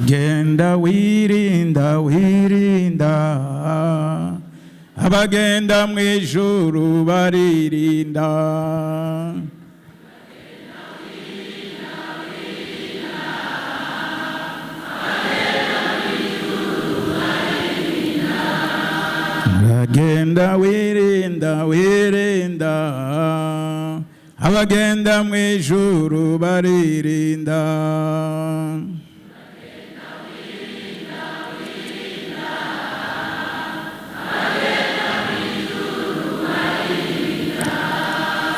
Genda wirinda wirinda, abagenda mwijuru baririnda. Agenda wirinda wirinda, abagenda mwijuru baririnda.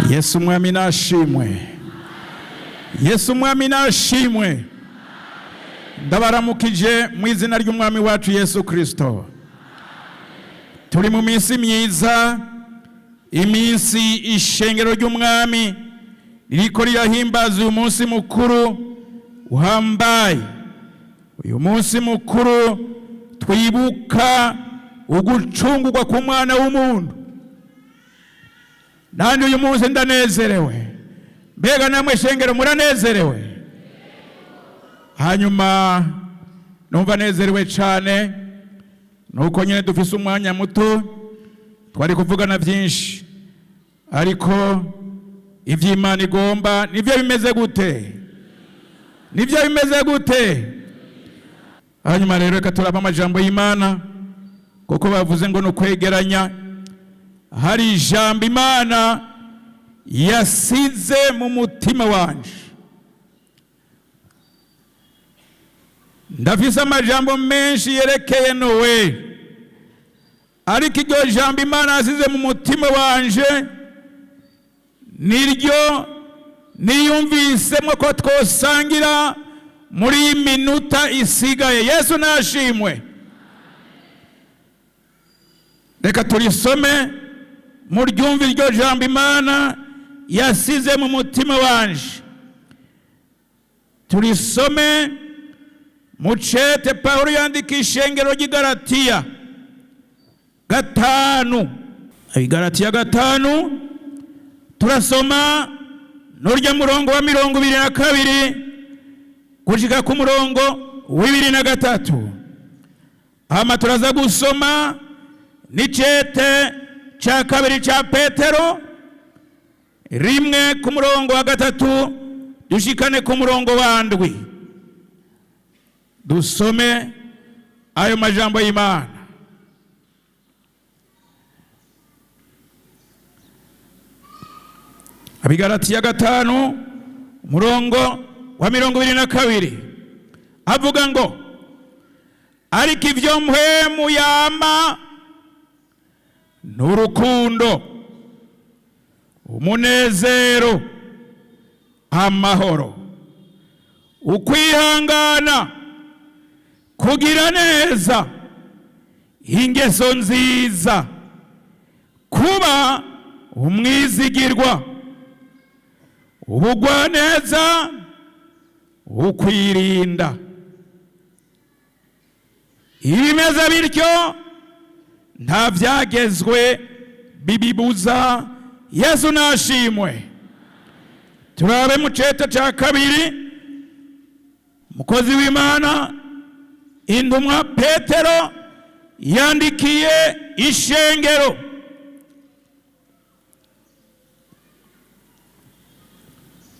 Yesu mwami nashimwe, Yesu mwami nashimwe. Ndabaramukije mu izina ry'umwami wacu Yesu Kristo. Turi mu minsi myiza, iminsi ishengero ry'umwami ririko rirahimbaza uyu munsi mukuru uhambaye. Uyu munsi mukuru twibuka ugucungurwa ku mwana w'umuntu. Nandi uyu munsi ndanezerewe. Mbega namwe shengero muranezerewe? Hanyuma numva nezerewe cyane nuko nyine dufise umwanya muto twari kuvugana byinshi, ariko ivy'Imana igomba nivyo bimeze gute? Nivyo bimeze gute? Hanyuma rero reka turaba amajambo y'Imana, kuko bavuze ngo nukwegeranya. Hari ijambo Imana yasize mu mutima wanje. Ndafise amajambo menshi yerekeye Nowe, ariko iryo jambo Imana yasize mu mutima wanje niryo niyumvisemo ko twosangira muri iyi minota isigaye. Yesu nashimwe. Reka turisome muryumve iryo jambo Imana yasize mu mutima wanje. Turisome mu cete Pawulo yandika ishengero ry'i Galatiya 5. Galatiya 5 turasoma n'urya murongo wa 22 gushika ku murongo wa 23. Hama turaza gusoma n'icete cha kabiri cha Petero 1 ku murongo wa 3 dushikane ku murongo wa 7. Dusome ayo majambo y'Imana. Abigalatiya 5 murongo wa 22 avuga ngo, ariko ivyo mpwemu yama n'urukundo, umunezero, amahoro, ukwihangana, kugira neza, ingeso nziza, kuba umwizigirwa, ubugwaneza, ukwirinda. Ibimeze bityo nta vyagezwe bibibuza. Yesu nashimwe. Turabe mu cete ca kabiri mukozi w'Imana intumwa Petero yandikiye ishengero.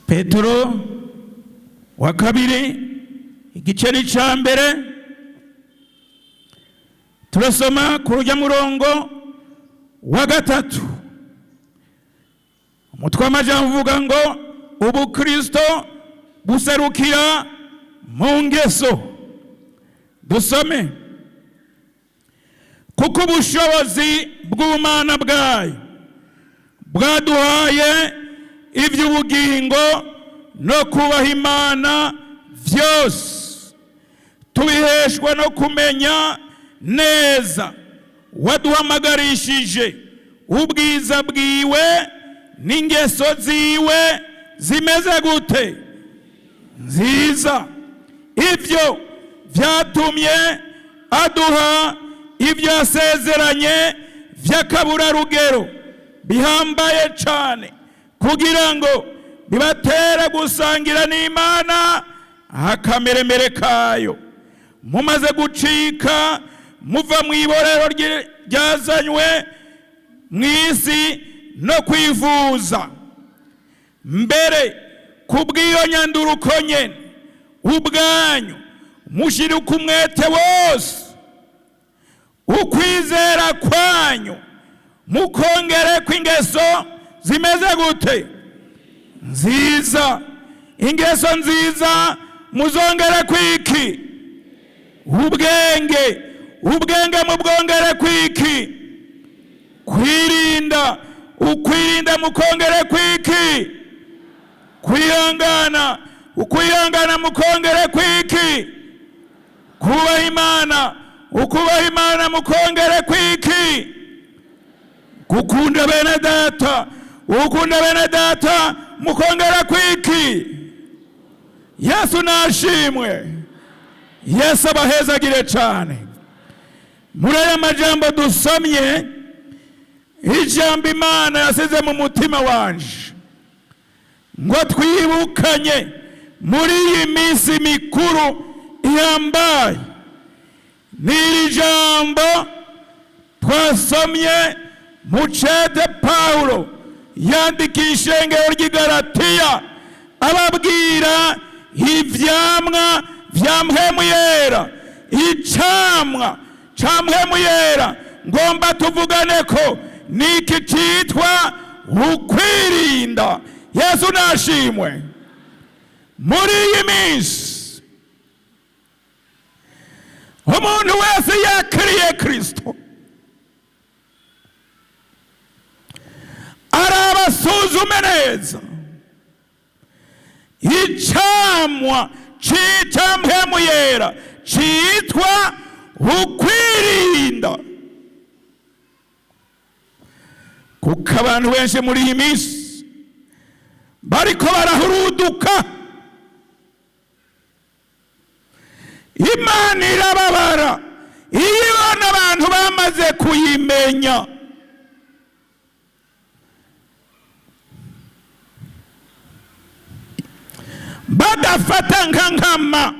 Petero wa kabiri igiceri ca mbere turasoma ku rujya murongo wa 3. Umutwe w'amajambo uvuga ngo ubukristo buserukira mu ngeso. Dusome, kuko ubushobozi bw'Imana bwayo bwaduhaye iby'ubugingo no kubaha Imana vyose, tubiheshwa no kumenya neza waduhamagarishije ubwiza bwiwe n'ingeso ziwe zimeze gute? Nziza. Ivyo vyatumye aduha ibyo yasezeranye vy'akaburarugero bihambaye cane, kugira ngo bibatera gusangira n'Imana akameremere kayo. mumaze gucika muva mu iborero ryazanywe mu isi no kwivuza, mbere kubw'iyo nyanduruko nyene ubwanyu mushirika umwete wose, ukwizera kwanyu mukongereko ingeso zimeze gute? Nziza. Ingeso nziza muzongereko iki? Ubwenge. Ubwenge mubwongereko iki? Kwirinda. Ukwirinda mukongereko iki? Kwihangana. Ukwihangana mukongereko iki? Kubaha Imana. Ukubaha Imana mukongereko iki? Gukunda bene data. Ukunda bene data mukongereko iki? Yesu nashimwe. Yesu abahezagire cyane. Muri aya majambo dusomye, ijambo Imana yasize mu mutima wanje ngo twibukanye muri iyi minsi mikuru ihambaye, n'iri jambo twasomye mu cete Pawulo yandikiye ishengero ry'i Galatiya, ababwira ivyamwa vya mpwemu yera. Icamwa ca mpwemu yera ngomba tuvugane ko niki citwa ukwirinda. Yesu nashimwe. Muri iyi minsi umuntu wese yakiriye Kristo arabasuzume neza icamwa c'ica mpwemu yera citwa ukwirinda. Kuko abantu benshi muri iyi minsi bariko barahuruduka, Imana irababara iyo ibona abantu bamaze kuyimenya. Badafata nka nkama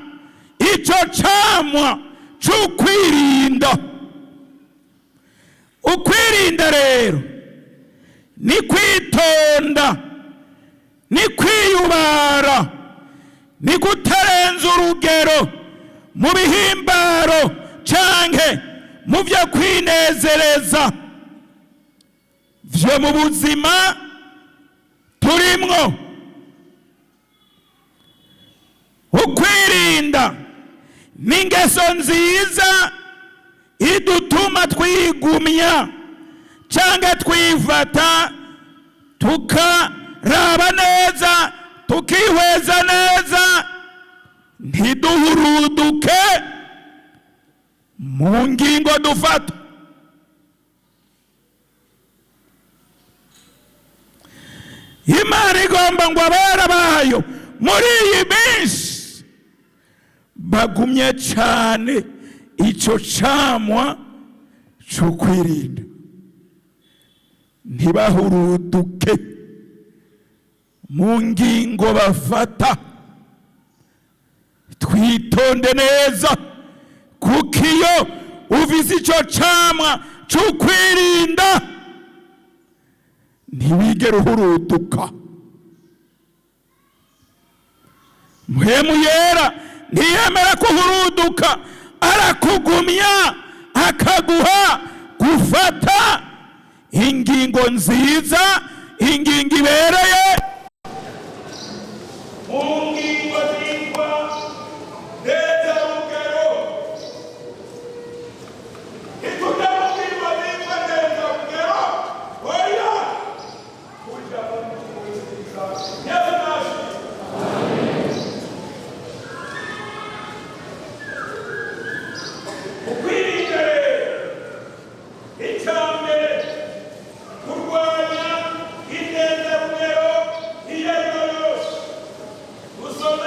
ico camwa c'ukwirinda. Ukwirinda rero ni kwitonda, ni kwiyubara, ni kutarenza urugero mu bihimbaro canke mu vyo kwinezereza vyo mu buzima turimwo. Ukwirinda ni ingeso nziza idutuma twigumya canke twifata tukaraba neza, tukihweza neza, ntiduhuruduke mu ngingo dufata. Imana igomba ngo abera bayo muri iyi minsi bagumye cyane ico camwa cyo kwirinda, ntibahuruduke mu ngingo bafata. Twitonde neza, kuko iyo uvise ico camwa cyo kwirinda ntiwigera uhuruduka. Mpwemu yera ntiyemera kuhuruduka, arakugumya akaguha gufata ingingo nziza, ingingo ibereye. Mu ngingo zitwa neza rugero, ituja mu ngingo zitwa neza rugero, oya kuja mu ngingo nziza. Yesu nashimwe. Ukwirinda icambere kurwanya ineza rugero iyo ari yo yose. Usome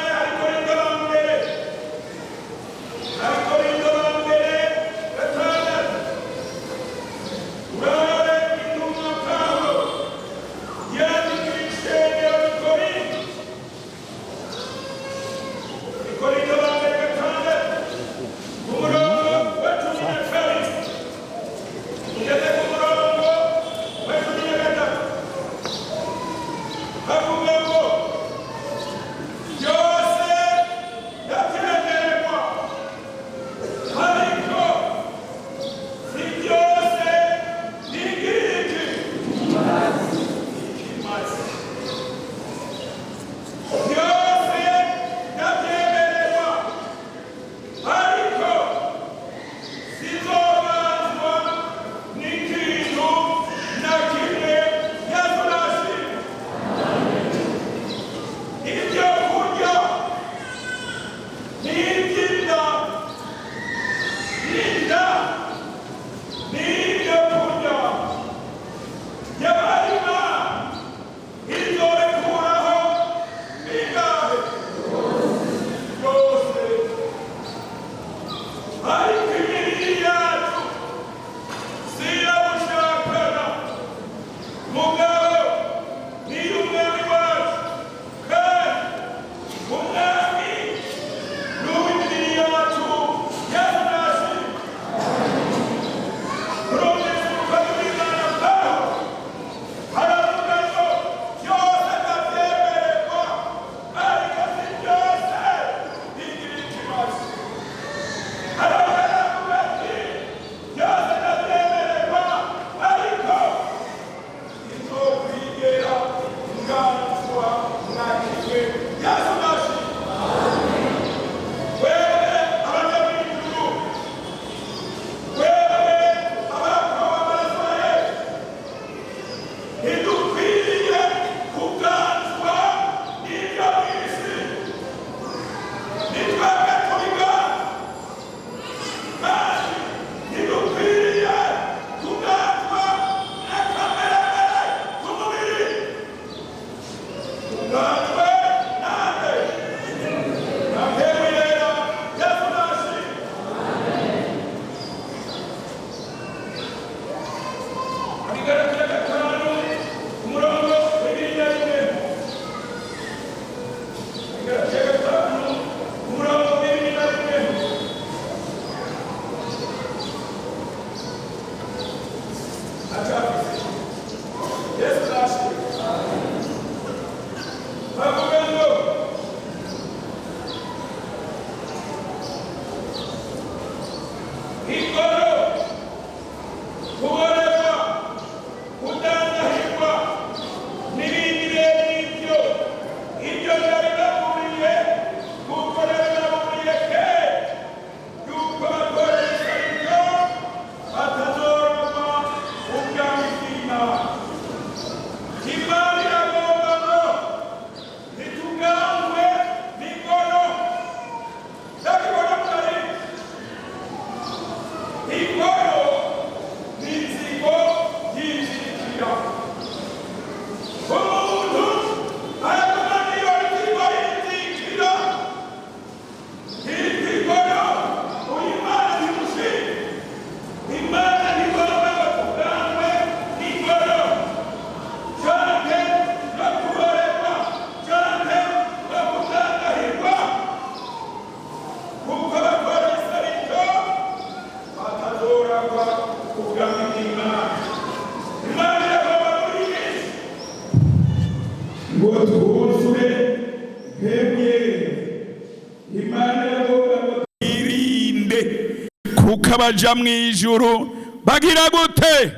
kuko abaja mu ijuru bagira gute?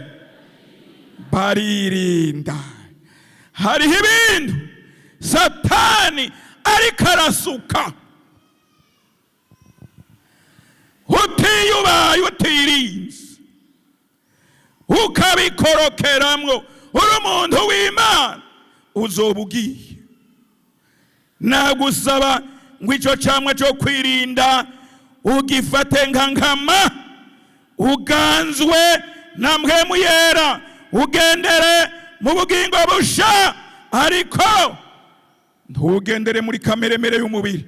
Baririnda. Hariho ibintu Satani ariko arasuka, utiyubaye utirinze ukabikorokeramwo, uri umuntu w'Imana uzoba ugiye. Nagusaba ngo ico camwa cyo kwirinda ugifate nka nkama, uganzwe na mpwemu yera, ugendere mu bugingo busha, ariko ntugendere muri kameremere y'umubiri,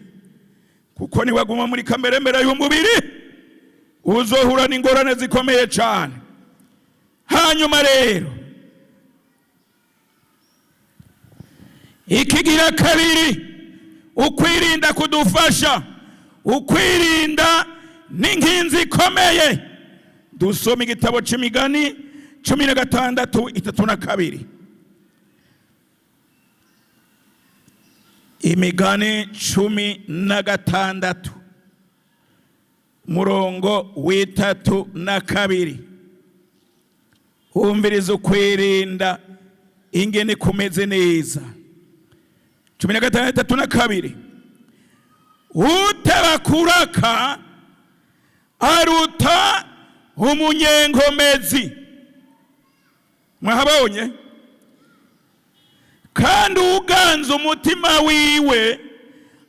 kuko niwaguma muri kameremere y'umubiri uzohura n'ingorane zikomeye cyane. Hanyuma rero ikigira kabiri, ukwirinda kudufasha, ukwirinda n'inkinzi ikomeye. Dusoma igitabo c'Imigani 16:32. Imigani 16 murongo w'32. Humviriza ukwirinda ingene kumeze neza. 16:32. Uteba kuraka aruta umunyenkomezi. Mwahabonye? Kandi uganza umutima wiwe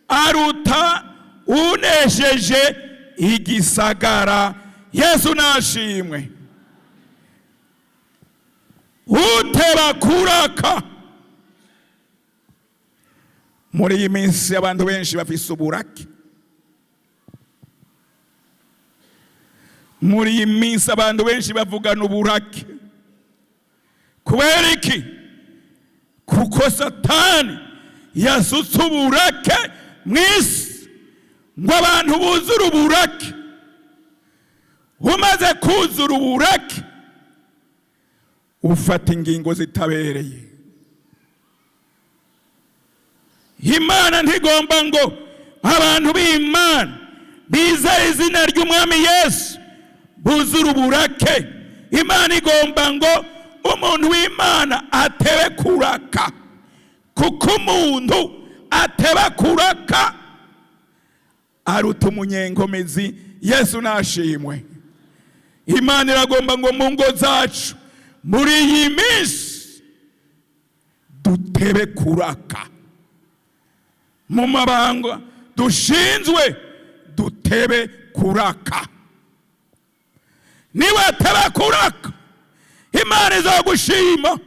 aruta unesheje igisagara. Yesu nashimwe. Uteba kuraka. Muri iyi minsi abantu benshi bafise uburake. Muri iyi minsi abantu benshi bavugana uburake. Kubera iki? Kuko Satani yasutse uburake mw'isi ngo abantu buzure uburake. Umaze kuzura uburake ufata ingingo zitabereye. Imana ntigomba ngo abantu b'Imana bizeye izina ry'Umwami Yesu buzure uburake. Imana igomba ngo umuntu w'Imana atebe kuraka, kuko umuntu ateba kuraka aruta umunyenkomezi. Yesu nashimwe. Imana iragomba ngo mu ngo zacu muri iyi minsi dutebe kuraka, mu mabanga dushinzwe dutebe kuraka. Niba ateba kuraka, Imana izogushima,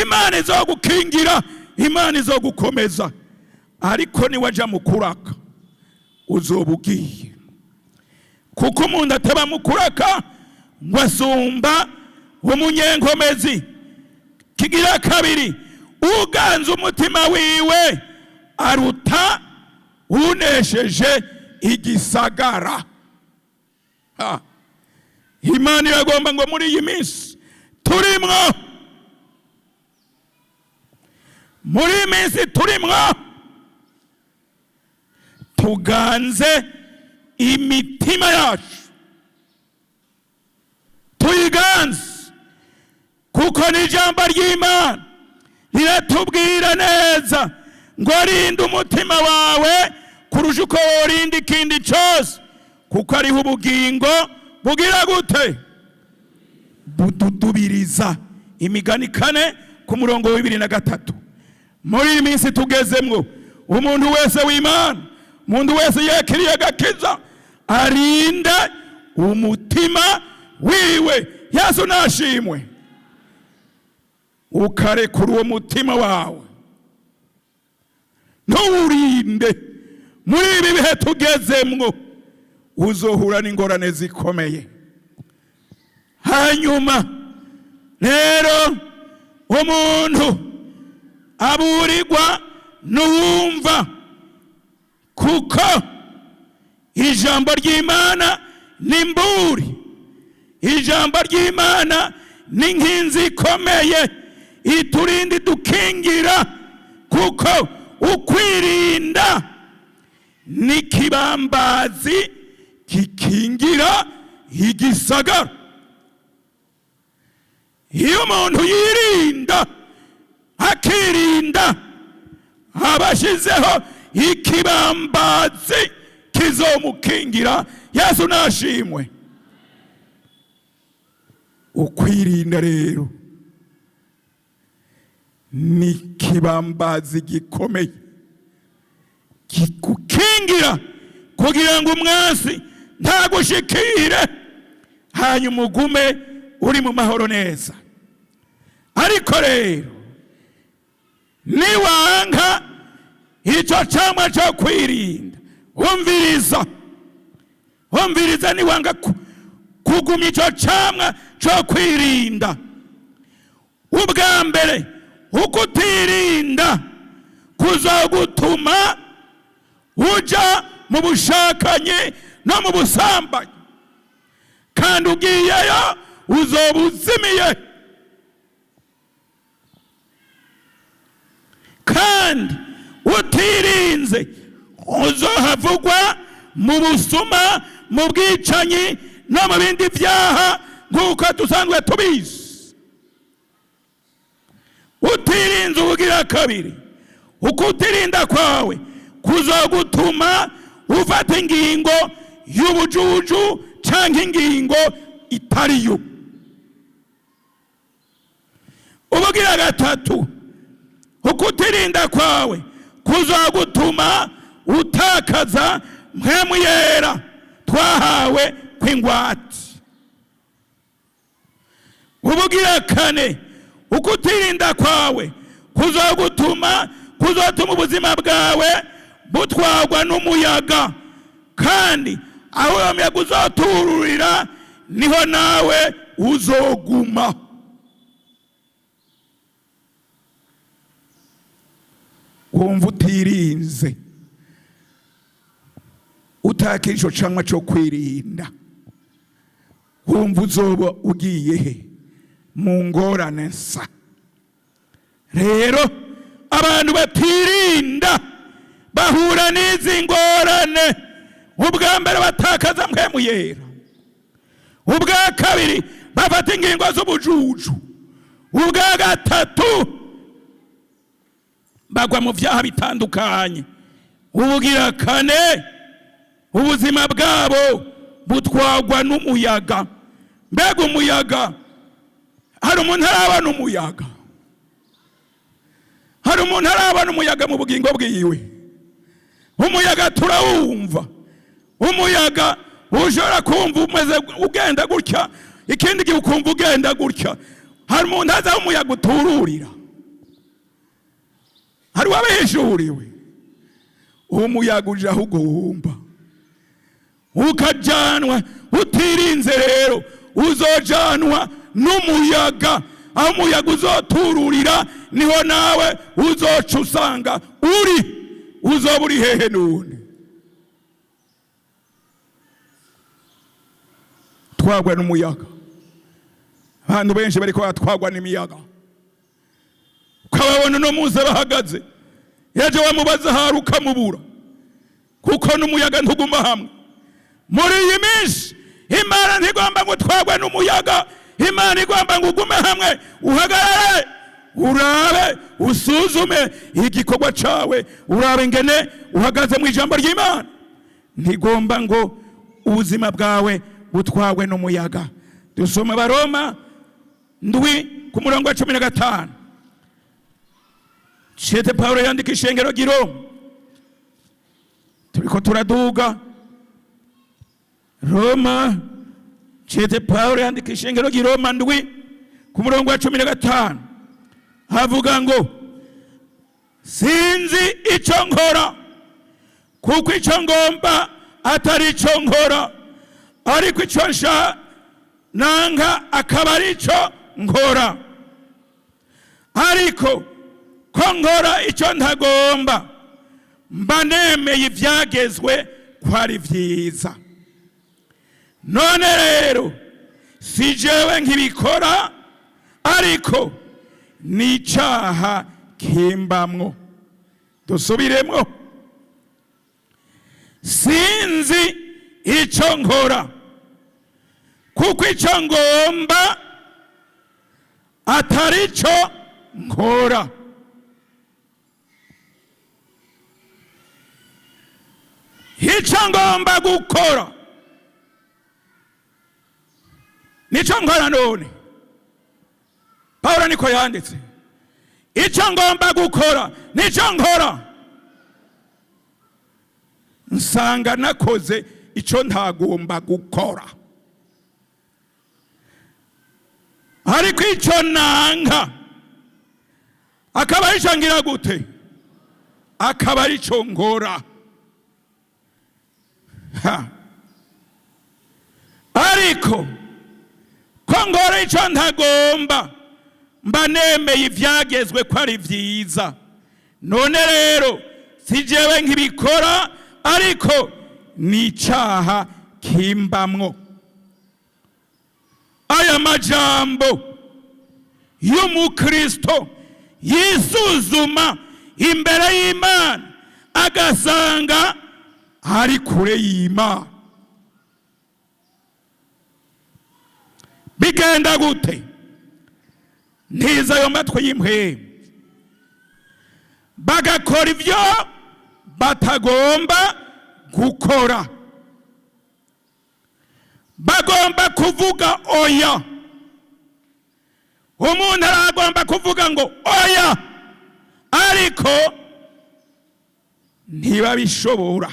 Imana izogukingira, Imana izogukomeza. Ariko niwaja mu kuraka uzoba ugiye, kuko umuntu ateba mu kuraka ngo asumba umunyenkomezi. Kigira kabiri, uganza umutima wiwe aruta unesheje igisagara. Imana iragomba ngo muri iyi minsi turimwo, muri iyi minsi turimwo, tuganze imitima yacu, tuyiganze, kuko n'ijambo ry'Imana riratubwira neza ngo rinda umutima wawe kurusha uko worinda ikindi cyose, kuko ariho ubugingo bugira gute? Bududubiriza. Imigani 4:23. Muri iyi minsi tugezemwo, umuntu wese w'Imana, umuntu wese yakiriye agakiza, arinda umutima wiwe. Yesu nashimwe. Ukarekura uwo mutima wawe, ntuwurinde. Muri ibi bihe tugezemwo uzohura n'ingorane zikomeye. Hanyuma rero umuntu aburirwa n'uwumva, kuko ijambo ry'Imana ni mburi, ijambo ry'Imana ni nkinzi ikomeye iturinda dukingira, kuko ukwirinda ni kibambazi kikingira igisagara. Iyo umuntu yirinda akirinda abashizeho ikibambazi kizomukingira. Yesu nashimwe. Ukwirinda rero ni kibambazi gikomeye kigukingira kugira ngo umwansi ntagushikire, hanyuma ugume uri mu mahoro neza. Ariko rero niwanka icyo camwa cyo kwirinda, umviriza niwanga kugumya icyo camwa cyo kwirinda, ubwa mbere ukutirinda kuzogutuma uja mu bushakanye no mu busambanyi, kandi ugiyeyo uzoba uzimiye. Kandi utirinze uzohavugwa mu busuma, mu bwicanyi no mu bindi byaha nk'uko dusanzwe tubizi. Utirinze ubugira kabiri, ukutirinda kwawe kuzogutuma ufata ingingo y'ubujuju cyangwa ingingo itariyo. Ubugira gatatu, ukutirinda kwawe kuzogutuma utakaza mpwemu yera twahawe kw'ingwate. Ubugira kane, ukutirinda kwawe kuzotuma ubuzima bwawe butwagwa n'umuyaga, kandi aho uwo muyaga uzotururira niho nawe uzoguma. Wumva utirinze, utakira ico camwa cyo kwirinda, wumva uzoba ugiye he? Mu ngorane nsa. Rero abantu batirinda bahura n'izi ngorane. Ubwa mbere batakaza mpwemu yera, ubwa kabiri bafata ingingo z'ubujuju, ubwa gatatu bagwa mu vyaha bitandukanye, ubugira kane ubuzima bwabo butwagwa n'umuyaga. Mbega umuyaga, hari umuntu arabana umuyaga? Hari umuntu arabana umuyaga mu bugingo bwiwe? Umuyaga turawumva, umuyaga ushobora kumva umeze ugenda gutya, ikindi gihe ukumva ugenda gutya. Hari umuntu aza umuyaga utururira? Hari wabihishuriwe? Umuyaga uje aho ugomba ukajanwa. Utirinze rero uzojanwa n'umuyaga. Aho umuyaga uzotururira niho nawe uzoca usanga uzoba uri hehe none? Twagwa n'umuyaga. Abantu benshi bariko batwagwa n'imiyaga, ukababona no muze bahagaze, yaje wamubaza hari ukamubura, kuko n'umuyaga ntuguma hamwe. Muri iyi minsi Imana ntigomba ngo twagwe n'umuyaga. Imana igomba ngo ugume hamwe, uhagarare, urabe, usuzume igikorwa cawe, urabe ngene uhagaze mu ijambo ry'Imana. Ntigomba ngo ubuzima bwawe butwagwe n'umuyaga. Dusoma Baroma 7:15. Cete Paulo yandika ishengero ry'Iroma. Turiko turaduga Roma. Cete Paulo yandika ishengero ry'Iroma 7:15. Havuga ngo sinzi ico nkora, kuko ico ngomba atari ico nkora, ariko ico nsha nanga akaba ari ico nkora. Ariko ko nkora ico ntagomba, mba nemeye ivyagezwe ko ari vyiza. None rero si jewe nkibikora, ariko ni icaha kimbamwo. Dusubiremwo. Sinzi ico nkora, kuko icyo ngomba atari cyo nkora. Icyo ngomba gukora nicyo nkora none. Pawulo niko yanditse, icyo ngomba gukora nicyo nkora, nsanga nakoze icyo ntagomba gukora. Ariko icyo nanga akaba ari cyo ngira gute? Akaba ari cyo nkora. Ariko ko ngora icyo ntagomba, mba nemeye ibyagezwe ko ari byiza. None rero si jewe nkibikora, ariko ni icyaha kimbamwo. Aya majambo y'umukristo yisuzuma imbere y'Imana agasanga ari kure y'Imana. Bigenda gute? Ntiza ayo matwi y'impwemu bagakora ibyo batagomba gukora. Bagomba kuvuga oya. Umuntu aragomba kuvuga ngo oya, ariko ntibabishobora.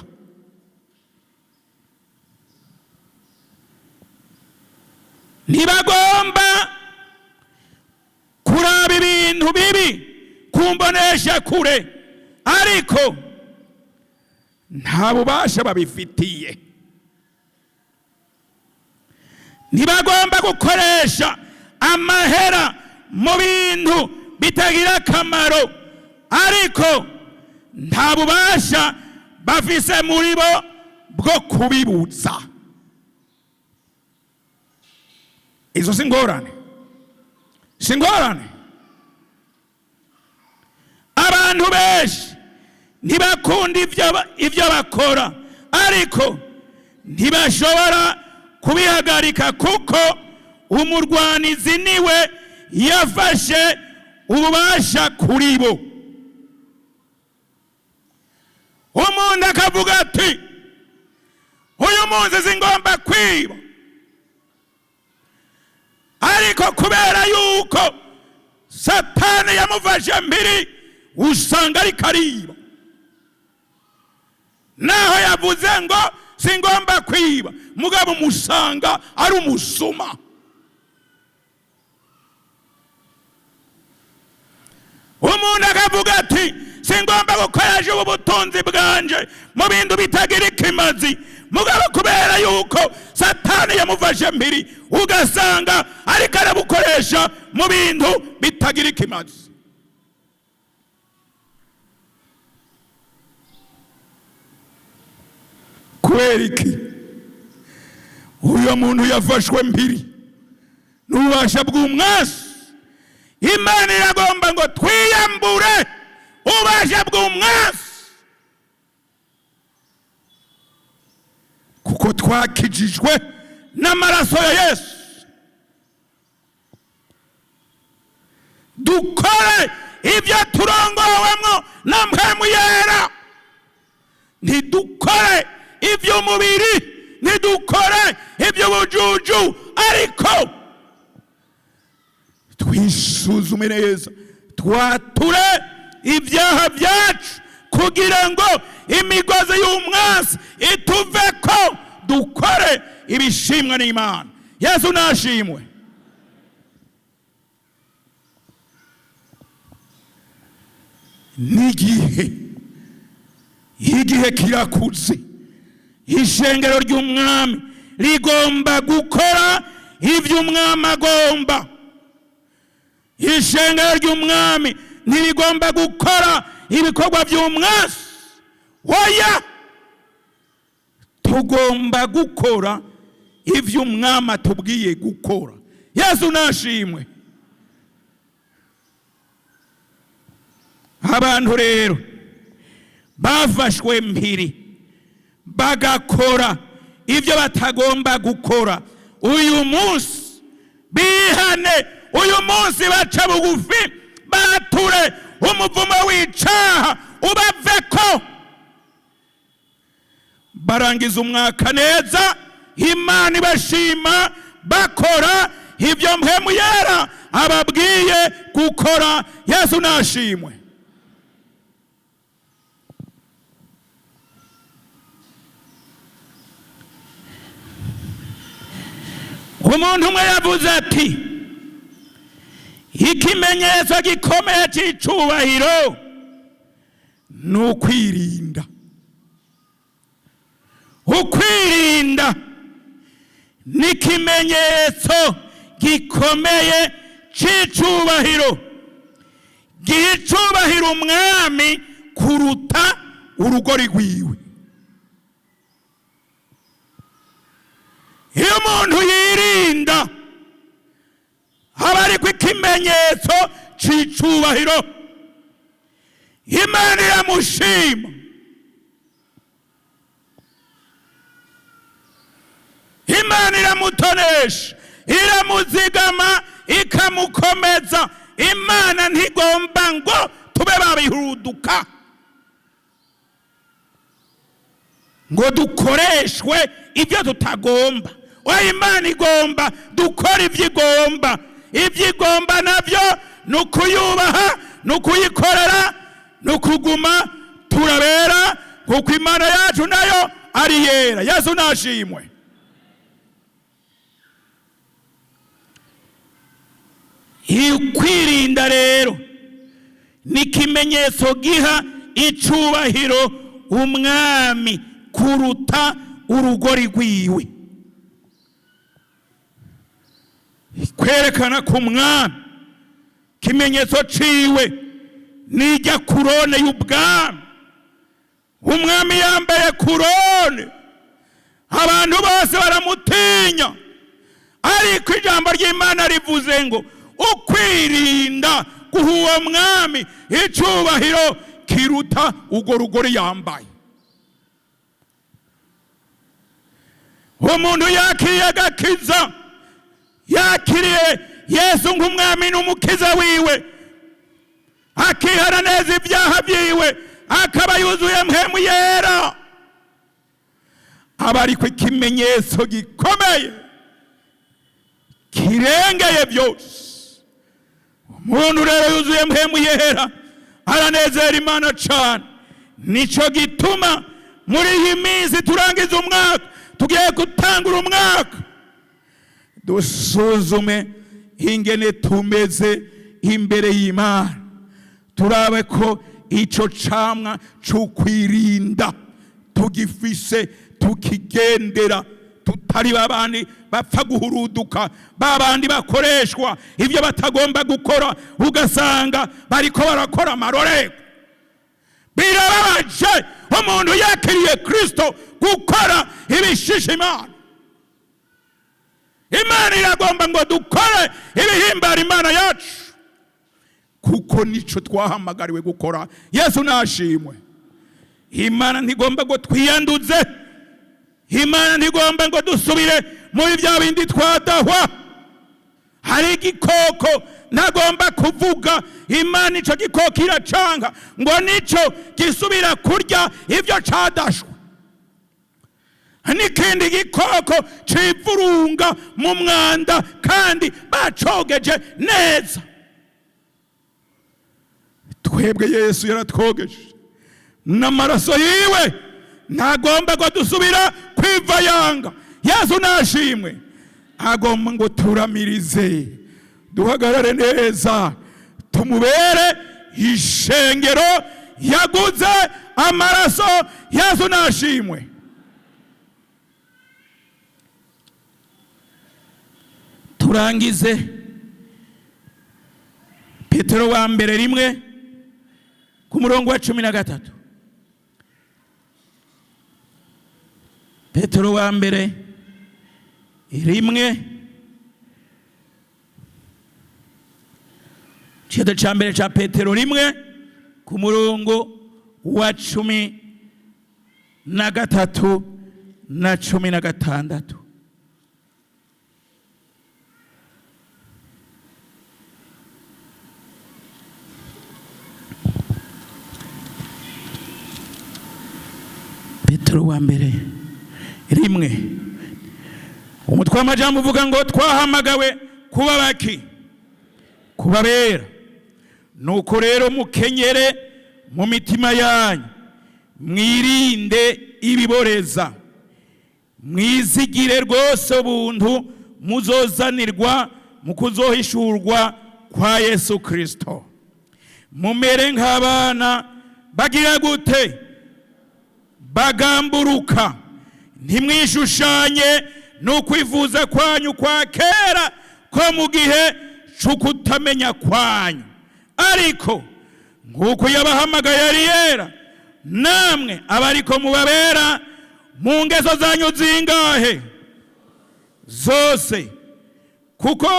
Ntibagomba kuraba ibintu bibi kumbonesha kure, ariko nta bubasha babifitiye. Ntibagomba gukoresha amahera mu bintu bitagira akamaro, ariko nta bubasha bafise muri bo bwo kubibuza. Izo si ingorane, si ingorane. Abantu benshi ntibakunda ibyo bakora, ariko ntibashobora kubihagarika, kuko umurwanizi niwe yafashe ububasha kuri bo. Umuntu akavuga ati uyu munsi singomba kwiba, ariko kubera yuko Satani yamufashe mbiri usanga ari kariba. Naho yavuze ngo singomba kwiba, mugabo musanga ari umusuma. Umuntu akavuga ati singomba gukoresha ubu butunzi bwanje mu bintu bitagira ikimazi, mugabo kubera yuko Satani yamufashe mbiri ugasanga ariko arabukoresha mu bintu bitagira ikimazi. Kubera iki? Uyu muntu yafashwe mbiri n'ububasha bw'umwasi. Imana iragomba ngo twiyambure ububasha bw'umwasi, kuko twakijijwe n'amaraso ya Yesu. Dukore ibyo turongowemwo na Mpwemu Yera. Ntidukore iby'umubiri, ntidukore iby'ubujuju, ariko twisuzume neza, twature ibyaha byacu, kugira ngo imigozi y'umwasi ituveko, dukore ibishimwa n'Imana. Yesu nashimwe. Igihe kirakuze, ishengero ry'umwami rigomba gukora ibyo umwami agomba. Ishengero ry'umwami ntirigomba gukora ibikorwa by'umwasi. Oya, tugomba gukora ibyo umwami atubwiye gukora. Yesu nashimwe. Abantu rero bafashwe mpiri bagakora ibyo batagomba gukora, uyu munsi bihane, uyu munsi baca bugufi, bature umuvumo w'icaha ubaveko, barangiza umwaka neza, Imana ibashima bakora ibyo mpwemu yera ababwiye gukora. Yesu nashimwe. Umuntu umwe yavuze ati, ikimenyetso gikomeye cy'icubahiro ni ukwirinda. Ukwirinda ni ikimenyetso gikomeye cy'icubahiro, giha icubahiro umwami kuruta urugori rwiwe. Iyo umuntu yirinda aba ari ikimenyetso cy'icubahiro, Imana iramushima. Imana iramutonesha, iramuzigama, ikamukomeza. Imana ntigomba ngo tube babihuduka, ngo dukoreshwe ibyo tutagomba. Imana igomba dukora ibyo igomba. Ibyo igomba nabyo ni ukuyubaha, ni ukuyikorera, ni ukuguma turabera, kuko Imana yacu nayo ari yera. Yesu nashimwe. Kwirinda rero ni ikimenyetso giha icubahiro umwami kuruta urugori rwiwe. Kwerekana ku mwami ikimenyetso ciwe nijya kurone y'ubwami. Umwami yambaye kurone, abantu bose baramutinya, ariko ijambo ry'Imana rivuze ngo ukwirinda guha uwo mwami icubahiro kiruta urwo rugori yambaye. Uwo muntu yakiriye agakiza, yakiriye Yesu nk'umwami n'umukiza wiwe, akihana neza ibyaha byiwe, akaba yuzuye mpwemu yera, aba ariko ikimenyetso gikomeye kirengeye byose. Umuntu rero yuzuye mpwemu yera aranezera Imana cyane. Nico gituma muri iyi minsi turangiza umwaka, tugiye gutangura umwaka, dusuzume ingene tumeze imbere y'Imana, turabe ko ico camwa c'ukwirinda tugifise, tukigendera, tutari babandi bapfa guhuruduka, babandi bakoreshwa ibyo batagomba gukora, ugasanga bariko barakora amarorerwa. Birababaje umuntu yakiriye Kristo gukora ibishisha Imana. Imana iragomba ngo dukore ibihimbara Imana yacu, kuko nico twahamagariwe gukora. Yesu nashimwe. Imana ntigomba ngo twiyanduze, Imana ntigomba ngo dusubire muri bya bindi twadahwa. Hari igikoko ntagomba kuvuga, Imana ico gikoko iracanga ngo nico gisubira kurya ibyo cadashwe. N'ikindi gikoko civurunga mu mwanda kandi bacogeje neza. Twebwe Yesu yaratwogeje n'amaraso yiwe, ntagomba ngo dusubira kwivayanga. Yesu nashimwe. Agomba ngo turamirize, duhagarare neza, tumubere ishengero yaguze amaraso. Yesu nashimwe. Turangize Petero wa mbere 1 ku murongo wa 13. Petero wa mbere 1 Cyedo cha mbere cha Petero 1 ku murongo wa 13 na 16. Petero wa mbere 1. Umutwe w'amajambo uvuga ngo twahamagawe kuba baki, kuba bera. Nuko rero mukenyere mu mitima yanyu, mwirinde ibiboreza, mwizigire rwose ubuntu muzozanirwa mu kuzohishurwa kwa Yesu Kristo. Mumere nk'abana bagira gute? Bagamburuka, ntimwishushanye n'ukwifuza kwanyu kwa kera ko mu gihe c'ukutamenya kwanyu, ariko nk'uko yabahamagaye ari yera, namwe abariko mubabera mu ngeso zanyu zingahe? Zose. Kuko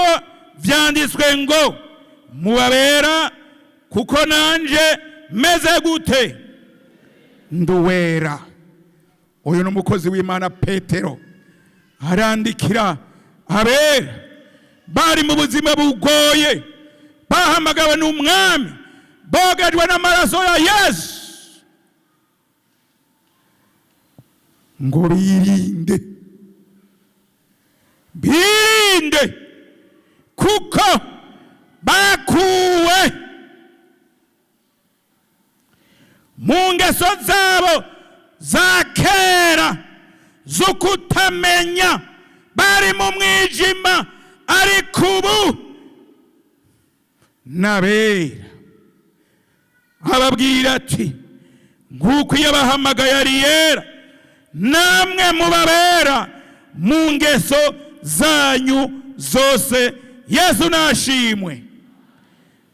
vyanditswe ngo mubabera kuko nanje meze gute? Nduwera. Uyu n'umukozi w'Imana Petero arandikira abera bari mu buzima bugoye, bahamagawe n'umwami, bogejwe n'amaraso ya Yesu, ngo birinde kuko bakuwe mu ngeso zabo za kera zo kutamenya, bari mu mwijima, ariko ubu nabera. Ababwira ati nk'uko yabahamagaye ari yera, namwe mubabera mu ngeso zanyu zose. Yesu nashimwe.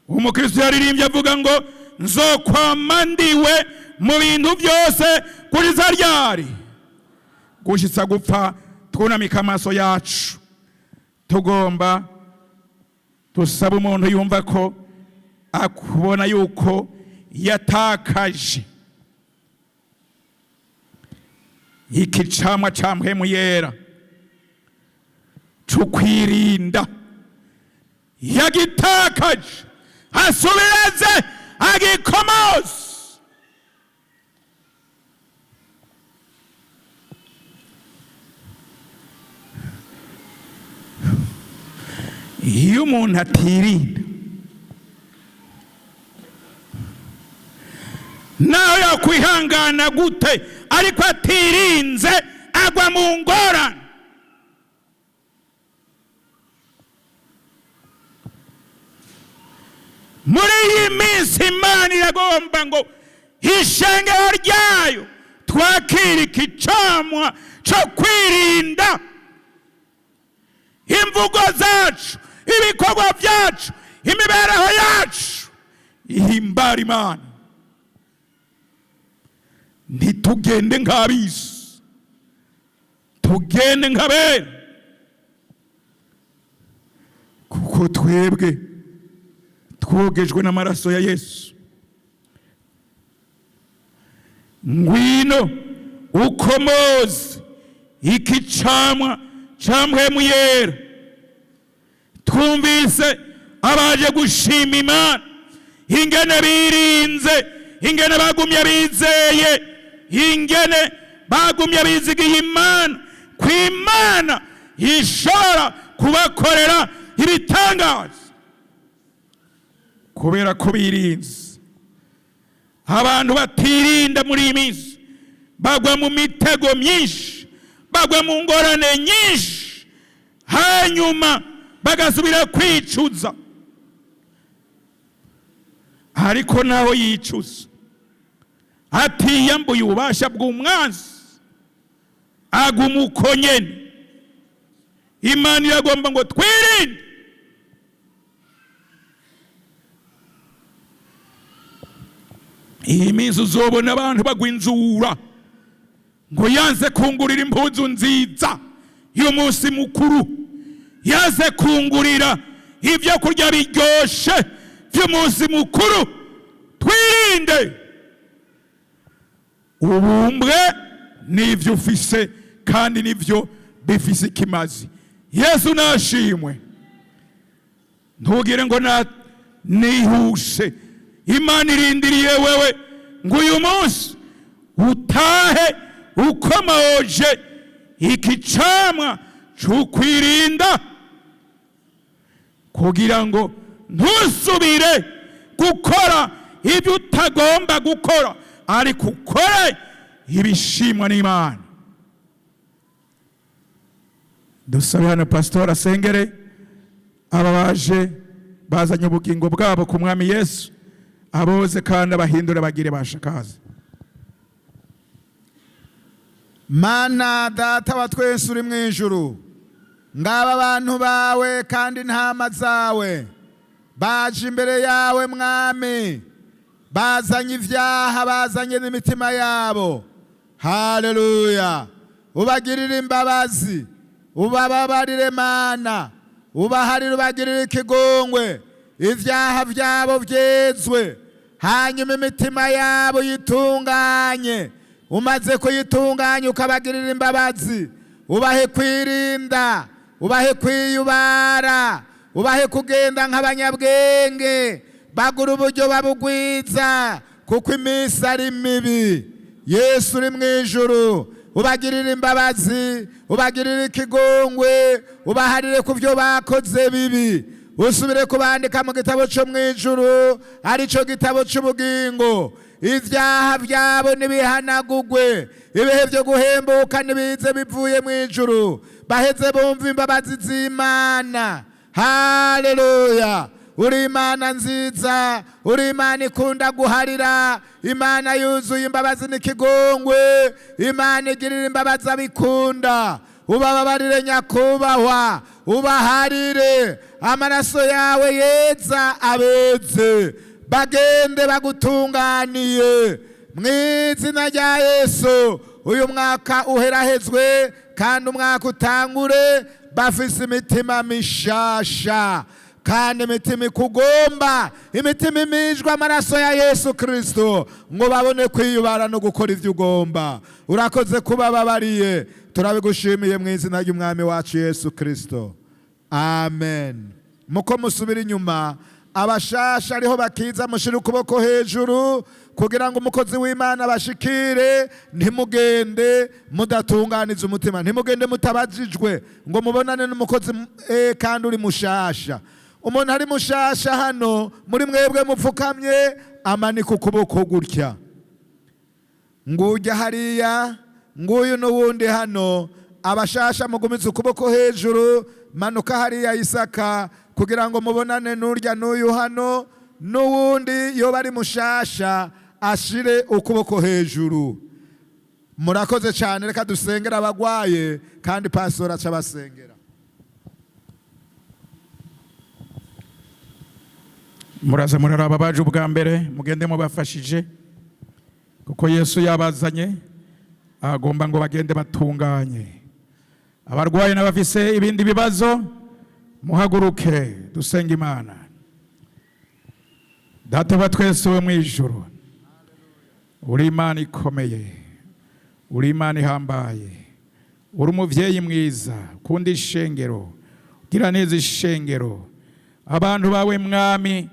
Umukristo yaririmbye avuga ngo nzokwama ndiwe mu bintu byose kuriza ryari, gushitsa gupfa. Twunamika amaso yacu, tugomba dusaba umuntu yumva ko akubona yuko yatakaje iki camwa ca mpwemu yera cyo kwirinda, yagitakaje asubiraze agikomoze. Iyo umuntu atirinda, naho yakwihangana gute, ariko atirinze agwa mu ngorane. Muri iyi minsi Imana iragomba ngo ishengero ryayo twakire iki camwa cyo kwirinda. Imvugo zacu, ibikorwa byacu, imibereho yacu ihimbara Imana. Ntitugende nk'abisi, tugende nk'abera, kuko twebwe twogejwe n'amaraso ya Yesu. Ngwino ukomoze iki camwa ca mpwemu yera. Twumvise abaje gushima Imana ingene birinze, ingene bagumye bizeye, ingene bagumye bizigiye Imana, kw'Imana ishobora kubakorera ibitangaza kubera ko birinze. Abantu batirinda muri iyi minsi bagwa mu mitego myinshi, bagwa mu ngorane nyinshi, hanyuma bagasubira kwicuza. Ariko naho yicuza atiyambuye ububasha bw'umwanzi, aguma uko nyene. Imana iragomba ngo twirinde. Iyi minsi uzobona abantu bagwa inzura ngo yanze kungurira impuzu nziza y'umunsi mukuru, yanze kungurira ibyo kurya biryoshe by'umunsi mukuru. Twirinde. Ubumbwe n'ivyo ufise kandi nivyo bifise ikimazi. Yesu nashimwe. Ntugire ngo nihuse. Imana irindiriye wewe ngo uyu munsi utahe ukomoje iki camwa c'ukwirinda kugira ngo ntusubire gukora ibyo utagomba gukora, ariko ukore ibishimwa n'Imana. Dusabe hano pastor asengere aba baje bazanye ubugingo bwabo ku Mwami Yesu, aboze kandi abahindure bagire bashakaze. Mana Data wa twese uri mu ijuru, ngaba abantu bawe kandi ntama zawe baje imbere yawe Mwami, bazanye ivyaha, bazanye n'imitima yabo. Haleluya! Ubagirire imbabazi, ubababarire Mana, ubaharire, ubagirire ikigongwe, ivyaha vyabo vyezwe, hanyuma imitima yabo yitunganye. Umaze kuyitunganya ukabagirira imbabazi, ubahe kwirinda, ubahe kwiyubara, ubahe kugenda nk'abanyabwenge, bagura uburyo babugwiza, kuko iminsi ari mibi. Yesu uri mu ijuru, ubagirire imbabazi, ubagirire ikigongwe, ubaharire ku byo bakoze bibi, usubire kubandika mu gitabo cyo mu ijuru, arico gitabo cy'ubugingo. Ivyaha vyabo nibihanagugwe, ibihe byo guhembuka nibize bivuye mu ijuru, baheze bumva imbabazi z'Imana. Haleluya! Uri Imana nziza, uri Imana ikunda guharira, Imana yuzuye imbabazi n'ikigongwe, Imana igirira imbabazi abikunda. Ubababarire nyakubahwa, ubaharire, amaraso yawe yeza abeze, bagende bagutunganiye mu izina rya Yesu. Uyu mwaka uherahezwe kandi umwaka utangure bafise imitima mishasha, kandi imitima ikugomba, imitima imijwe amaraso ya Yesu Kristo, ngo babone kwiyubara no gukora ivyo ugomba. Urakoze kubababariye, turabigushimiye mu izina ry'umwami wacu Yesu Kristo, amen. Muko musubira inyuma, abashasha ariho bakiza mushira ukuboko hejuru kugira ngo umukozi w'Imana bashikire. Ntimugende mudatunganiza umutima, ntimugende mutabajijwe ngo mubonane n'umukozi kandi uri mushasha. Umuntu ari mushasha hano muri mwebwe mupfukamye, amanika ukuboko gutya, ngujya hariya, nguyu n'uwundi hano. Abashasha mugumiza ukuboko hejuru, manuka hariya Isaka kugira ngo mubonane n'urya n'uyu hano, n'uwundi yo bari mushasha ashire ukuboko hejuru. Murakoze cyane, reka dusengera abagwaye kandi pastor aca basengera. Muraza muraraba baje ubwa mbere, mugende mubafashije, kuko Yesu yabazanye agomba ngo bagende batunganye. Abarwaye n'abafise ibindi bibazo muhaguruke dusenga Imana. Data wa twese we mu ijuru, uri Imana ikomeye, uri Imana ihambaye, uri umuvyeyi mwiza, kundi ishengero, gira neza ishengero. Abantu bawe Mwami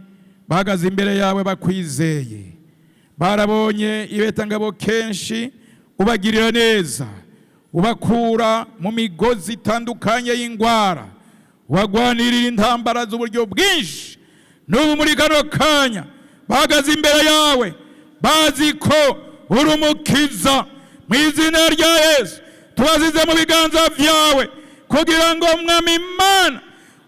bahagaze imbere yawe bakwizeye, barabonye ibetangabo kenshi, ubagirira neza, ubakura mu migozi itandukanye y'ingwara, ubagwanirira intambara z'uburyo bwinshi. N'ubu muri kano kanya bahagaze imbere yawe bazi ko uri umukiza. Mu izina rya Yesu tubazize mu biganza vyawe kugira ngo Mwami Imana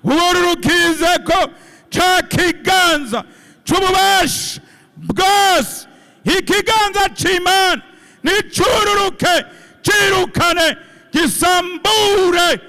ururukize ko ca kiganza c'ububasha bwose, ikiganza c'Imana nicururuke, cirukane, gisambure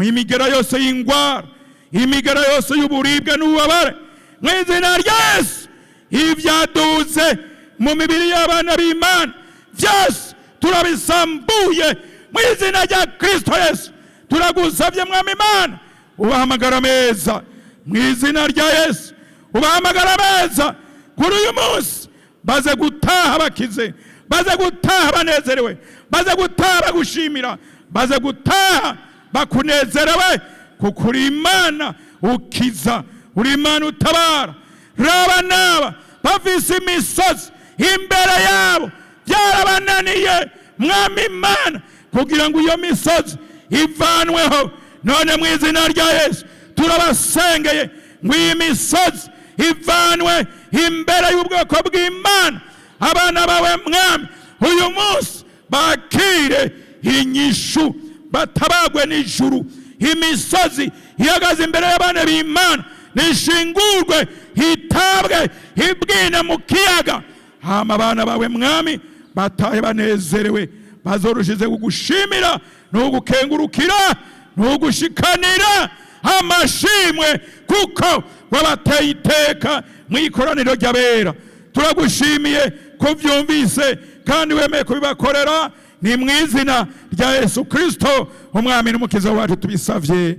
imigera yose y'ingwara, imigera yose y'uburibwe n'ububabare. Mu izina rya Yesu ivyaduze mu mibiri y'abana b'Imana vyose turabisambuye mu izina rya Kristo Yesu. Turagusavye Mwami Imana, ubahamagara meza mu izina rya Yesu, ubahamagara meza kuri uyu munsi, baze gutaha bakize, baze gutaha banezerewe, baze gutaha bagushimira, baze gutaha bakunezerewe, kuko uri Imana ukiza, uri Imana utabara. Raba naba bafise imisozi imbere yabo byarabananiye, mwami Imana kugira ngo iyo misozi ivanweho. None mu izina rya Yesu turabasengeye ngo iyi misozi ivanwe imbere y'ubwoko bw'Imana. Abana bawe mwami uyu munsi bakire inyishu, batabagwe n'ijuru. Imisozi ihagaze imbere y'abana b'Imana nishingurwe, hitabwe, hibwine mu kiyaga. Hama abana bawe mwami batahe banezerewe, bazorushize kugushimira n'ugukengurukira n'ugushikanira amashimwe, kuko wabateye iteka mu ikoraniro ry'abera. Turagushimiye kuvyumvise kandi wemeye kubibakorera. Ni mu izina rya Yesu Kristo umwami n'umukiza wacu tubisavye,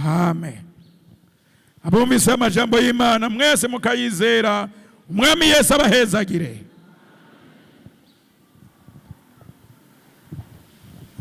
amen. Abumvise amajambo y'Imana mwese mukayizera, umwami Yesu abahezagire.